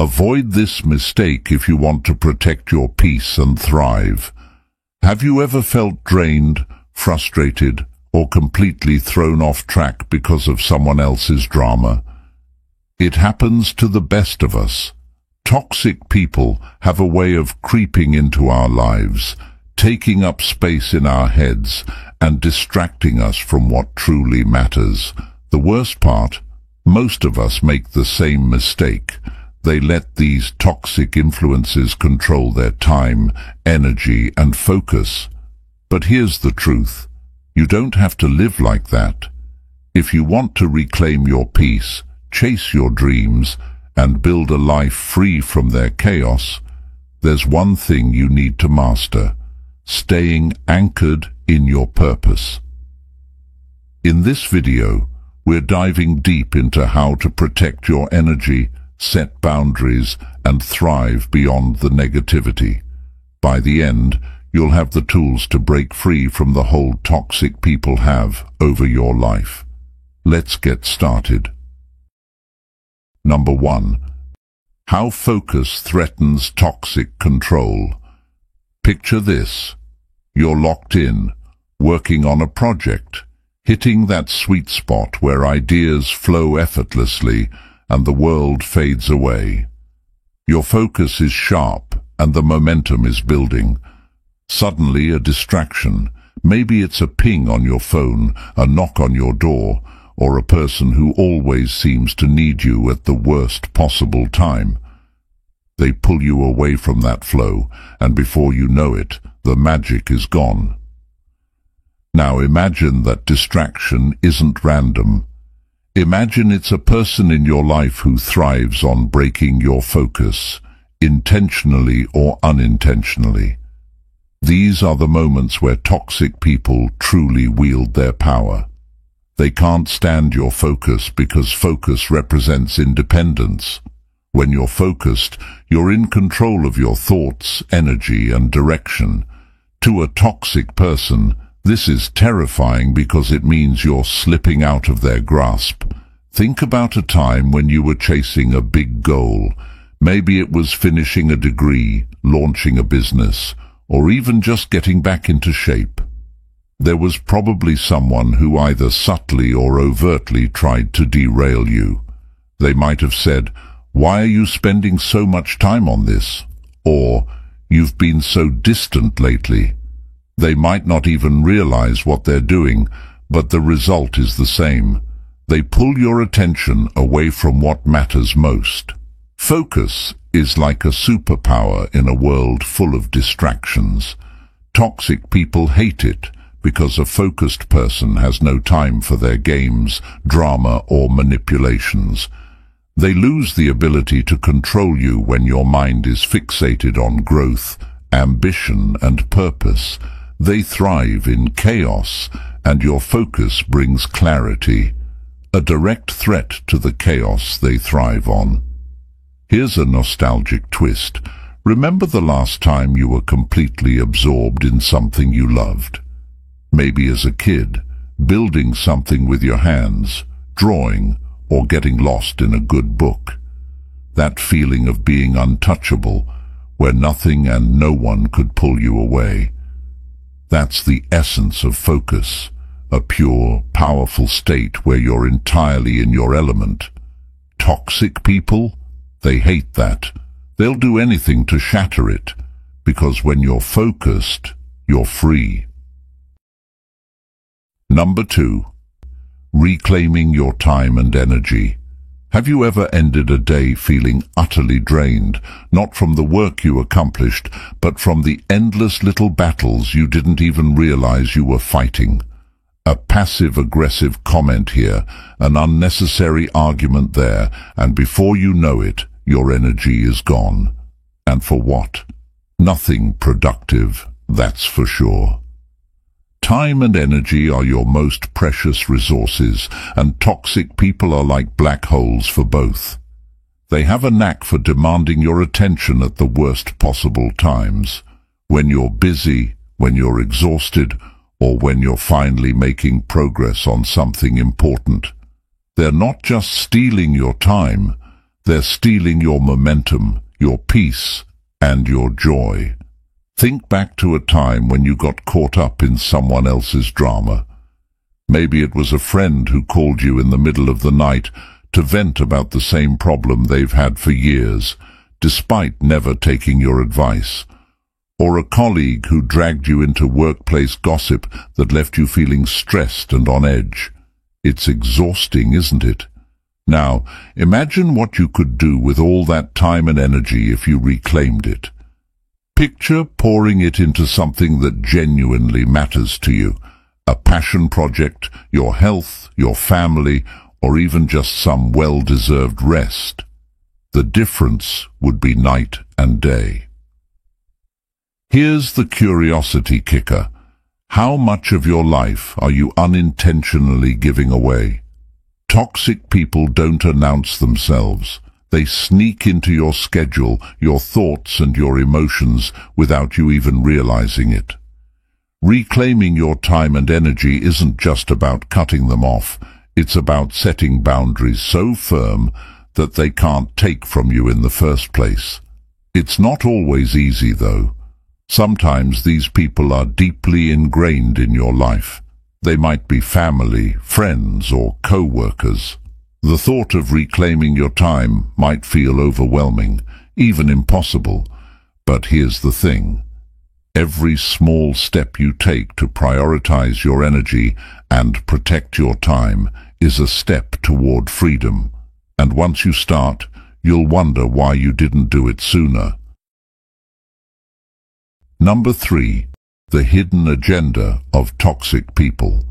Avoid this mistake if you want to protect your peace and thrive. Have you ever felt drained, frustrated, or completely thrown off track because of someone else's drama? It happens to the best of us. Toxic people have a way of creeping into our lives, taking up space in our heads and distracting us from what truly matters. The worst part, most of us make the same mistake. They let these toxic influences control their time, energy, and focus. But here's the truth. You don't have to live like that. If you want to reclaim your peace, chase your dreams, and build a life free from their chaos, there's one thing you need to master: staying anchored in your purpose. In this video, we're diving deep into how to protect your energy, set boundaries, and thrive beyond the negativity. By the end, you'll have the tools to break free from the hold toxic people have over your life. Let's get started. Number 1. How focus threatens toxic control. Picture this. You're locked in, working on a project, hitting that sweet spot where ideas flow effortlessly and the world fades away. Your focus is sharp and the momentum is building. Suddenly a distraction, maybe it's a ping on your phone, a knock on your door, or a person who always seems to need you at the worst possible time. They pull you away from that flow, and before you know it, the magic is gone. Now imagine that distraction isn't random. Imagine it's a person in your life who thrives on breaking your focus, intentionally or unintentionally. These are the moments where toxic people truly wield their power. They can't stand your focus because focus represents independence. When you're focused, you're in control of your thoughts, energy, and direction. To a toxic person, this is terrifying because it means you're slipping out of their grasp. Think about a time when you were chasing a big goal. Maybe it was finishing a degree, launching a business, or even just getting back into shape. There was probably someone who either subtly or overtly tried to derail you. They might have said, "Why are you spending so much time on this?" Or, "You've been so distant lately." They might not even realize what they're doing, but the result is the same. They pull your attention away from what matters most. Focus is like a superpower in a world full of distractions. Toxic people hate it because a focused person has no time for their games, drama, or manipulations. They lose the ability to control you when your mind is fixated on growth, ambition, and purpose. They thrive in chaos, and your focus brings clarity, a direct threat to the chaos they thrive on. Here's a nostalgic twist. Remember the last time you were completely absorbed in something you loved? Maybe as a kid, building something with your hands, drawing, or getting lost in a good book. That feeling of being untouchable, where nothing and no one could pull you away. That's the essence of focus, a pure, powerful state where you're entirely in your element. Toxic people? They hate that. They'll do anything to shatter it, because when you're focused, you're free. Number 2. Reclaiming your time and energy. Have you ever ended a day feeling utterly drained, not from the work you accomplished, but from the endless little battles you didn't even realize you were fighting? A passive-aggressive comment here, an unnecessary argument there, and before you know it, your energy is gone. And for what? Nothing productive, that's for sure. Time and energy are your most precious resources, and toxic people are like black holes for both. They have a knack for demanding your attention at the worst possible times. When you're busy, when you're exhausted, or when you're finally making progress on something important. They're not just stealing your time, They're stealing your momentum, your peace, and your joy. Think back to a time when you got caught up in someone else's drama. Maybe it was a friend who called you in the middle of the night to vent about the same problem they've had for years, despite never taking your advice. Or a colleague who dragged you into workplace gossip that left you feeling stressed and on edge. It's exhausting, isn't it? Now, imagine what you could do with all that time and energy if you reclaimed it. Picture pouring it into something that genuinely matters to you. A passion project, your health, your family, or even just some well-deserved rest. The difference would be night and day. Here's the curiosity kicker. How much of your life are you unintentionally giving away? Toxic people don't announce themselves. They sneak into your schedule, your thoughts and your emotions without you even realizing it. Reclaiming your time and energy isn't just about cutting them off. It's about setting boundaries so firm that they can't take from you in the first place. It's not always easy, though. Sometimes these people are deeply ingrained in your life. They might be family, friends, or co-workers. The thought of reclaiming your time might feel overwhelming, even impossible. But here's the thing. Every small step you take to prioritize your energy and protect your time is a step toward freedom. And once you start, you'll wonder why you didn't do it sooner. Number 3. The hidden agenda of toxic people.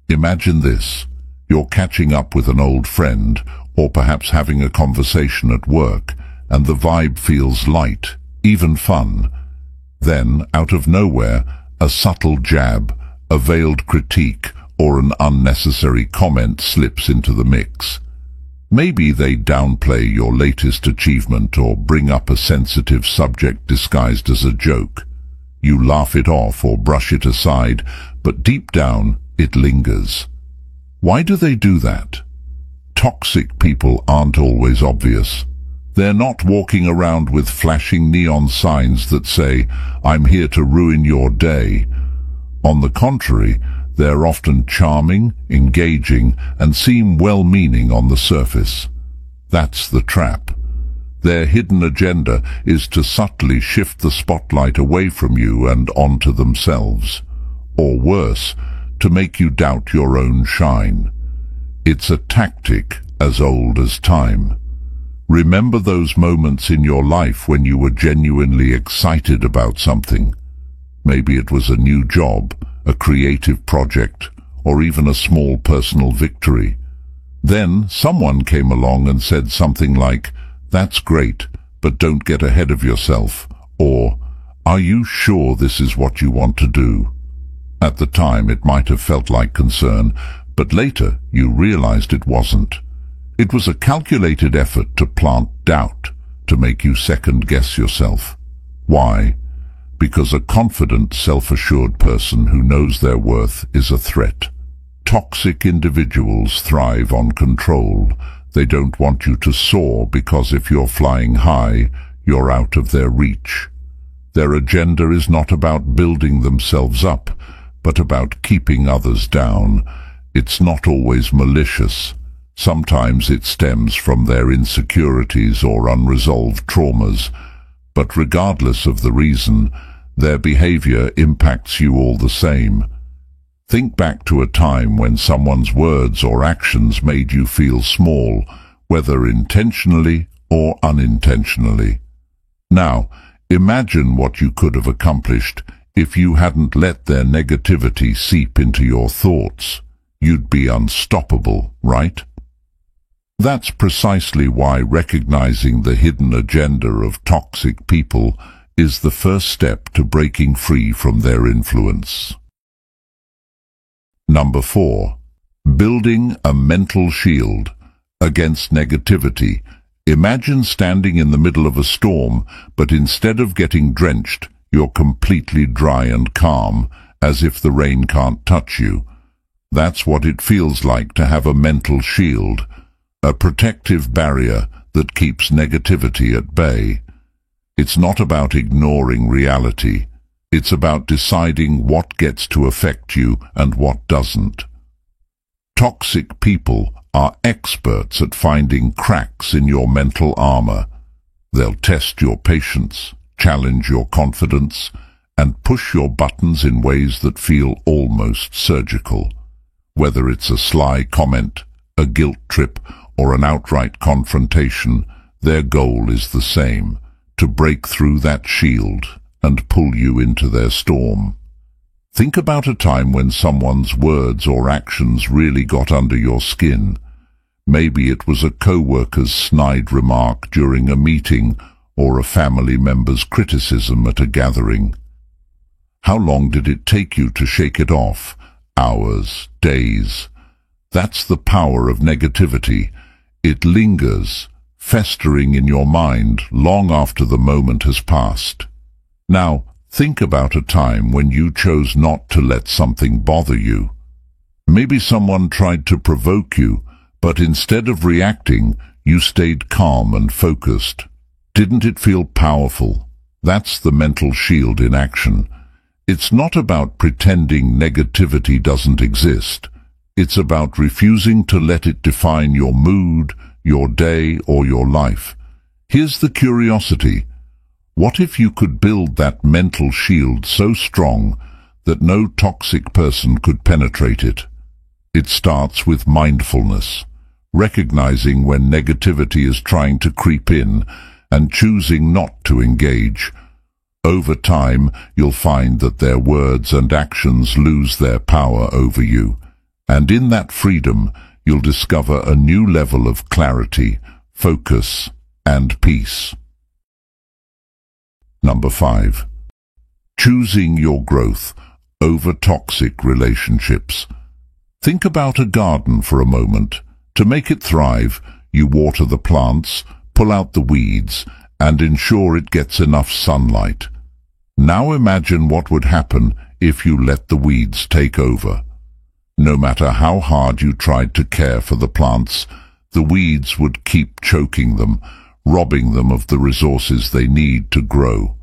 Imagine this. You're catching up with an old friend, or perhaps having a conversation at work, and the vibe feels light, even fun. Then, out of nowhere, a subtle jab, a veiled critique, or an unnecessary comment slips into the mix. Maybe they downplay your latest achievement or bring up a sensitive subject disguised as a joke. You laugh it off or brush it aside, but deep down, it lingers. Why do they do that? Toxic people aren't always obvious. They're not walking around with flashing neon signs that say, "I'm here to ruin your day." On the contrary, they're often charming, engaging, and seem well-meaning on the surface. That's the trap. Their hidden agenda is to subtly shift the spotlight away from you and onto themselves. Or worse, to make you doubt your own shine. It's a tactic as old as time. Remember those moments in your life when you were genuinely excited about something. Maybe it was a new job, a creative project, or even a small personal victory. Then someone came along and said something like, "That's great, but don't get ahead of yourself," or, "Are you sure this is what you want to do?" At the time it might have felt like concern, but later you realized it wasn't. It was a calculated effort to plant doubt, to make you second-guess yourself. Why? Because a confident, self-assured person who knows their worth is a threat. Toxic individuals thrive on control. They don't want you to soar because if you're flying high, you're out of their reach. Their agenda is not about building themselves up, but about keeping others down. It's not always malicious. Sometimes it stems from their insecurities or unresolved traumas, but regardless of the reason, their behavior impacts you all the same. Think back to a time when someone's words or actions made you feel small, whether intentionally or unintentionally. Now, imagine what you could have accomplished if you hadn't let their negativity seep into your thoughts. You'd be unstoppable, right? That's precisely why recognizing the hidden agenda of toxic people is the first step to breaking free from their influence. Number 4. Building a mental shield against negativity. Imagine standing in the middle of a storm, but instead of getting drenched, you're completely dry and calm, as if the rain can't touch you. That's what it feels like to have a mental shield, a protective barrier that keeps negativity at bay. It's not about ignoring reality. It's about deciding what gets to affect you and what doesn't. Toxic people are experts at finding cracks in your mental armor. They'll test your patience, challenge your confidence, and push your buttons in ways that feel almost surgical. Whether it's a sly comment, a guilt trip, or an outright confrontation, their goal is the same: to break through that shield and pull you into their storm. Think about a time when someone's words or actions really got under your skin. Maybe it was a co-worker's snide remark during a meeting or a family member's criticism at a gathering. How long did it take you to shake it off? Hours, days. That's the power of negativity. It lingers, festering in your mind long after the moment has passed. Now, think about a time when you chose not to let something bother you. Maybe someone tried to provoke you, but instead of reacting, you stayed calm and focused. Didn't it feel powerful? That's the mental shield in action. It's not about pretending negativity doesn't exist. It's about refusing to let it define your mood, your day, or your life. Here's the curiosity. What if you could build that mental shield so strong that no toxic person could penetrate it? It starts with mindfulness, recognizing when negativity is trying to creep in and choosing not to engage. Over time, you'll find that their words and actions lose their power over you, and in that freedom, you'll discover a new level of clarity, focus, and peace. Number 5. Choosing your growth over toxic relationships. Think about a garden for a moment. To make it thrive, you water the plants, pull out the weeds, and ensure it gets enough sunlight. Now imagine what would happen if you let the weeds take over. No matter how hard you tried to care for the plants, the weeds would keep choking them, robbing them of the resources they need to grow.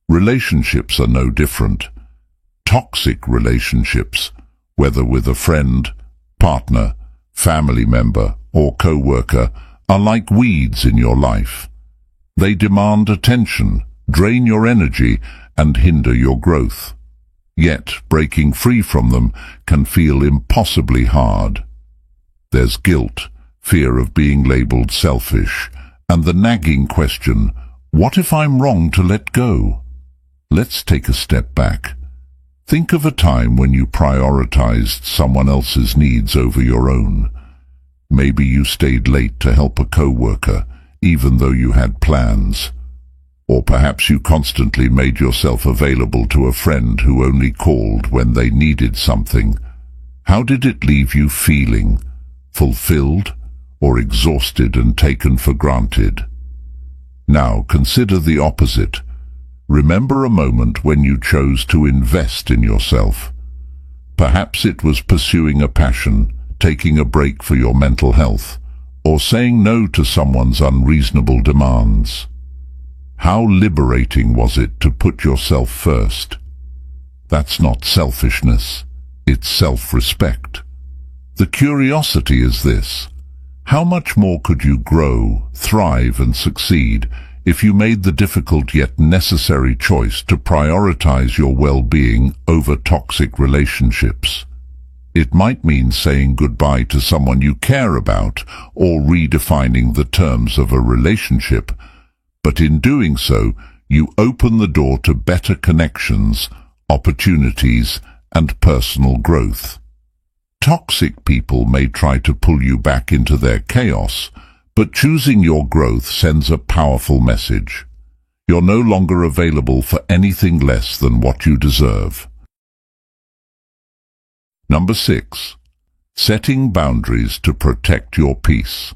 Relationships are no different. Toxic relationships, whether with a friend, partner, family member, or co-worker, are like weeds in your life. They demand attention, drain your energy, and hinder your growth. Yet, breaking free from them can feel impossibly hard. There's guilt, fear of being labeled selfish, and the nagging question, what if I'm wrong to let go? Let's take a step back. Think of a time when you prioritized someone else's needs over your own. Maybe you stayed late to help a co-worker, even though you had plans. Or perhaps you constantly made yourself available to a friend who only called when they needed something. How did it leave you feeling? Fulfilled or exhausted and taken for granted? Now consider the opposite. Remember a moment when you chose to invest in yourself. Perhaps it was pursuing a passion, taking a break for your mental health, or saying no to someone's unreasonable demands. How liberating was it to put yourself first? That's not selfishness, it's self-respect. The curiosity is this: how much more could you grow, thrive, and succeed if you made the difficult yet necessary choice to prioritize your well-being over toxic relationships? It might mean saying goodbye to someone you care about or redefining the terms of a relationship, but in doing so, you open the door to better connections, opportunities, and personal growth. Toxic people may try to pull you back into their chaos, but choosing your growth sends a powerful message. You're no longer available for anything less than what you deserve. Number 6. Setting boundaries to protect your peace.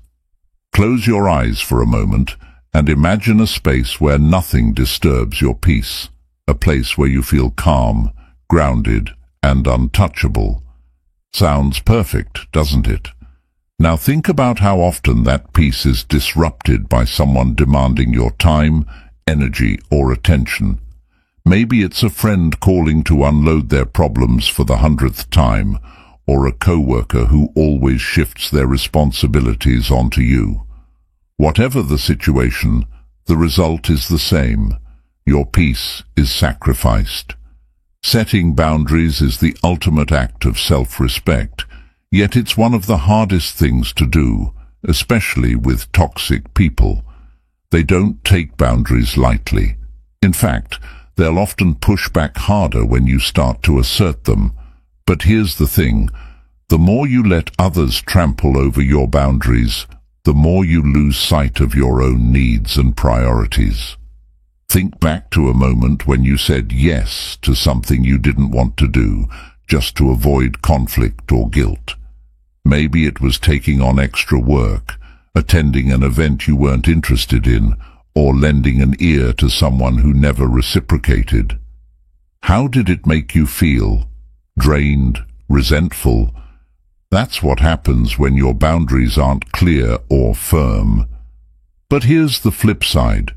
Close your eyes for a moment and imagine a space where nothing disturbs your peace, a place where you feel calm, grounded, and untouchable. Sounds perfect, doesn't it? Now think about how often that peace is disrupted by someone demanding your time, energy, or attention. Maybe it's a friend calling to unload their problems for the 100th time, or a coworker who always shifts their responsibilities onto you. Whatever the situation, the result is the same. Your peace is sacrificed. Setting boundaries is the ultimate act of self-respect, yet it's one of the hardest things to do, especially with toxic people. They don't take boundaries lightly. In fact, they'll often push back harder when you start to assert them. But here's the thing, the more you let others trample over your boundaries, the more you lose sight of your own needs and priorities. Think back to a moment when you said yes to something you didn't want to do, just to avoid conflict or guilt. Maybe it was taking on extra work, attending an event you weren't interested in, or lending an ear to someone who never reciprocated. How did it make you feel? Drained? Resentful? That's what happens when your boundaries aren't clear or firm. But here's the flip side.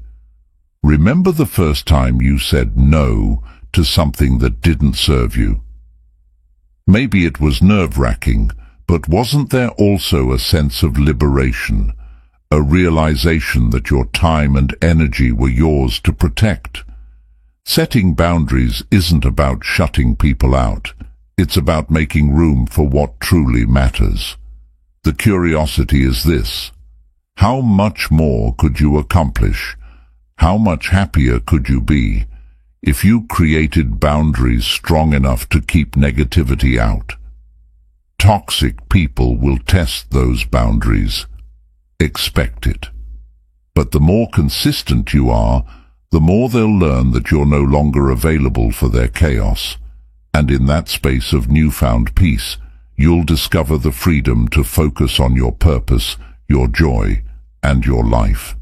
Remember the first time you said no to something that didn't serve you? Maybe it was nerve-wracking, but wasn't there also a sense of liberation, a realization that your time and energy were yours to protect? Setting boundaries isn't about shutting people out. It's about making room for what truly matters. The curiosity is this: how much more could you accomplish? How much happier could you be if you created boundaries strong enough to keep negativity out? Toxic people will test those boundaries. Expect it. But the more consistent you are, the more they'll learn that you're no longer available for their chaos. And in that space of newfound peace, you'll discover the freedom to focus on your purpose, your joy, and your life.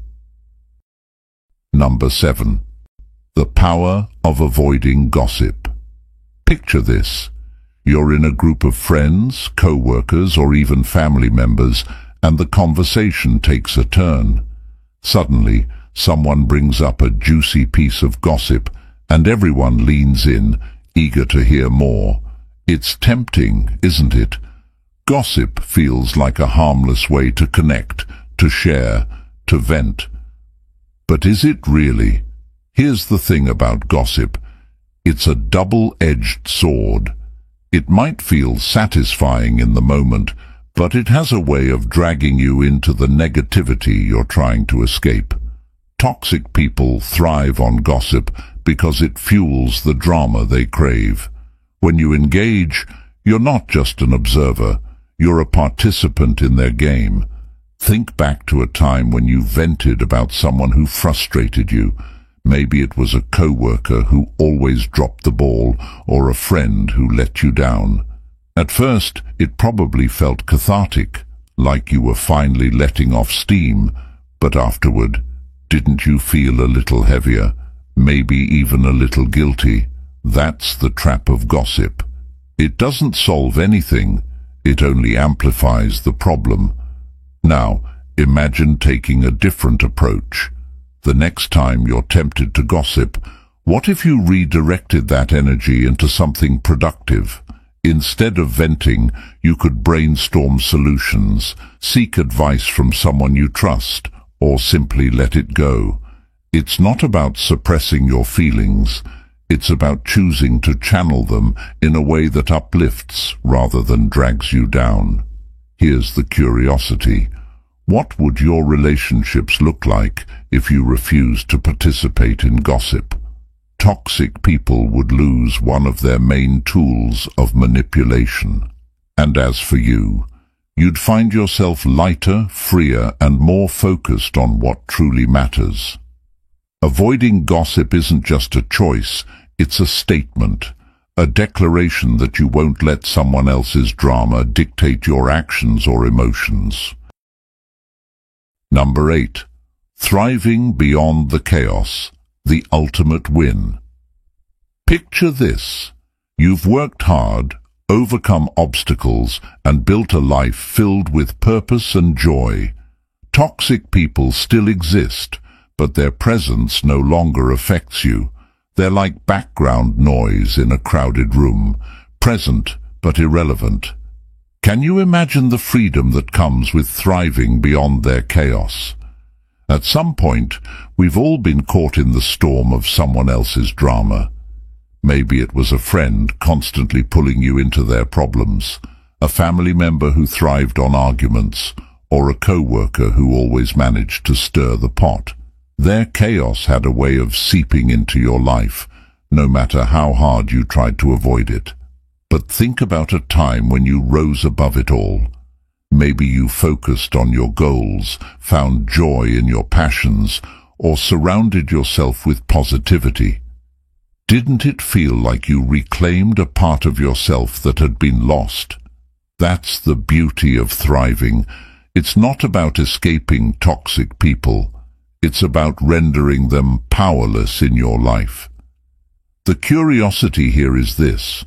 Number 7. The power of avoiding gossip. Picture this. You're in a group of friends, co-workers, or even family members, and the conversation takes a turn. Suddenly, someone brings up a juicy piece of gossip, and everyone leans in, eager to hear more. It's tempting, isn't it? Gossip feels like a harmless way to connect, to share, to vent. But is it really? Here's the thing about gossip. It's a double-edged sword. It might feel satisfying in the moment, but it has a way of dragging you into the negativity you're trying to escape. Toxic people thrive on gossip because it fuels the drama they crave. When you engage, you're not just an observer, you're a participant in their game. Think back to a time when you vented about someone who frustrated you. Maybe it was a coworker who always dropped the ball, or a friend who let you down. At first, it probably felt cathartic, like you were finally letting off steam, but afterward, didn't you feel a little heavier, maybe even a little guilty? That's the trap of gossip. It doesn't solve anything, it only amplifies the problem. Now, imagine taking a different approach. The next time you're tempted to gossip, what if you redirected that energy into something productive? Instead of venting, you could brainstorm solutions, seek advice from someone you trust, or simply let it go. It's not about suppressing your feelings. It's about choosing to channel them in a way that uplifts rather than drags you down. Here's the curiosity. What would your relationships look like if you refused to participate in gossip? Toxic people would lose one of their main tools of manipulation. And as for you, you'd find yourself lighter, freer, and more focused on what truly matters. Avoiding gossip isn't just a choice, it's a statement, a declaration that you won't let someone else's drama dictate your actions or emotions. Number 8. Thriving beyond the chaos, the ultimate win. Picture this. You've worked hard, overcome obstacles, and built a life filled with purpose and joy. Toxic people still exist, but their presence no longer affects you. They're like background noise in a crowded room, present but irrelevant. Can you imagine the freedom that comes with thriving beyond their chaos? At some point, we've all been caught in the storm of someone else's drama. Maybe it was a friend constantly pulling you into their problems, a family member who thrived on arguments, or a co-worker who always managed to stir the pot. Their chaos had a way of seeping into your life, no matter how hard you tried to avoid it. But think about a time when you rose above it all. Maybe you focused on your goals, found joy in your passions, or surrounded yourself with positivity. Didn't it feel like you reclaimed a part of yourself that had been lost? That's the beauty of thriving. It's not about escaping toxic people. It's about rendering them powerless in your life. The curiosity here is this: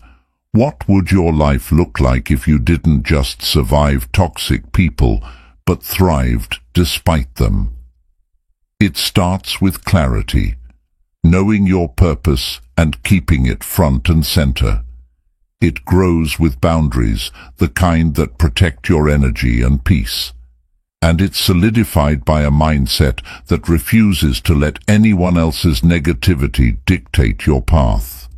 what would your life look like if you didn't just survive toxic people, but thrived despite them? It starts with clarity, knowing your purpose and keeping it front and center. It grows with boundaries, the kind that protect your energy and peace. And it's solidified by a mindset that refuses to let anyone else's negativity dictate your path.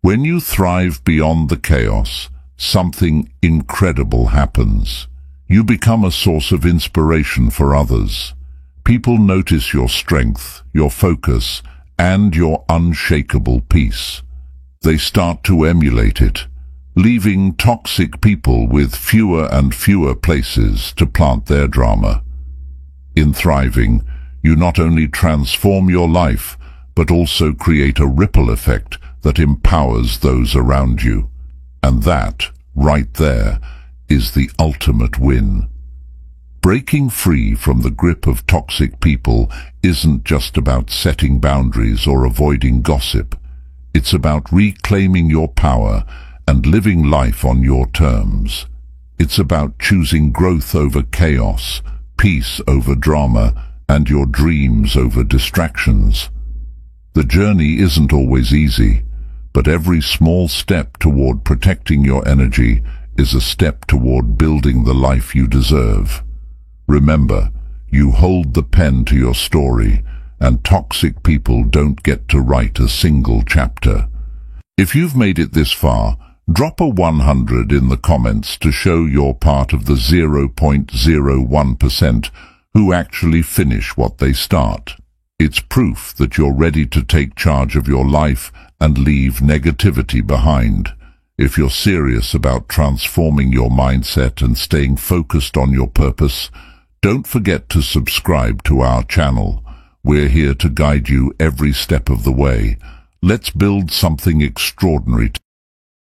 When you thrive beyond the chaos, something incredible happens. You become a source of inspiration for others. People notice your strength, your focus, and your unshakable peace. They start to emulate it, leaving toxic people with fewer and fewer places to plant their drama. In thriving, you not only transform your life, but also create a ripple effect that empowers those around you. And that, right there, is the ultimate win. Breaking free from the grip of toxic people isn't just about setting boundaries or avoiding gossip. It's about reclaiming your power and living life on your terms. It's about choosing growth over chaos, peace over drama, and your dreams over distractions. The journey isn't always easy, but every small step toward protecting your energy is a step toward building the life you deserve. Remember, you hold the pen to your story, and toxic people don't get to write a single chapter. If you've made it this far, drop a 100 in the comments to show you're part of the 0.01% who actually finish what they start. It's proof that you're ready to take charge of your life and leave negativity behind. If you're serious about transforming your mindset and staying focused on your purpose, don't forget to subscribe to our channel. We're here to guide you every step of the way. Let's build something extraordinary